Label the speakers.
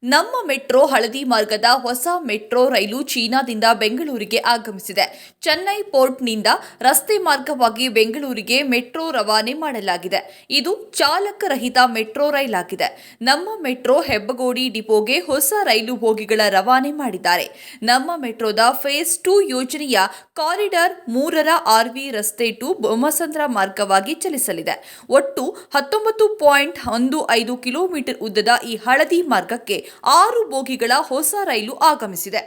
Speaker 1: ನಮ್ಮ ಮೆಟ್ರೋ ಹಳದಿ ಮಾರ್ಗದ ಹೊಸ ಮೆಟ್ರೋ ರೈಲು ಚೀನಾದಿಂದ ಬೆಂಗಳೂರಿಗೆ ಆಗಮಿಸಿದೆ. ಚೆನ್ನೈ ಪೋರ್ಟ್ನಿಂದ ರಸ್ತೆ ಮಾರ್ಗವಾಗಿ ಬೆಂಗಳೂರಿಗೆ ಮೆಟ್ರೋ ರವಾನೆ ಮಾಡಲಾಗಿದೆ. ಇದು ಚಾಲಕರಹಿತ ಮೆಟ್ರೋ ರೈಲಾಗಿದೆ. ನಮ್ಮ ಮೆಟ್ರೋ ಹೆಬ್ಬಗೋಡಿ ಡಿಪೋಗೆ ಹೊಸ ರೈಲು ಬೋಗಿಗಳ ರವಾನೆ ಮಾಡಿದ್ದಾರೆ. ನಮ್ಮ ಮೆಟ್ರೋದ ಫೇಸ್ 2 ಯೋಜನೆಯ ಕಾರಿಡಾರ್ 3ರ ಆರ್ವಿ ರಸ್ತೆ ಟು ಬೊಮ್ಮಸಂದ್ರ ಮಾರ್ಗವಾಗಿ ಚಲಿಸಲಿದೆ. ಒಟ್ಟು 19.15 ಕಿಲೋಮೀಟರ್ ಉದ್ದದ ಈ ಹಳದಿ ಮಾರ್ಗಕ್ಕೆ 6 ಬೋಗಿಗಳ ಹೊಸ ರೈಲು ಆಗಮಿಸಿದೆ.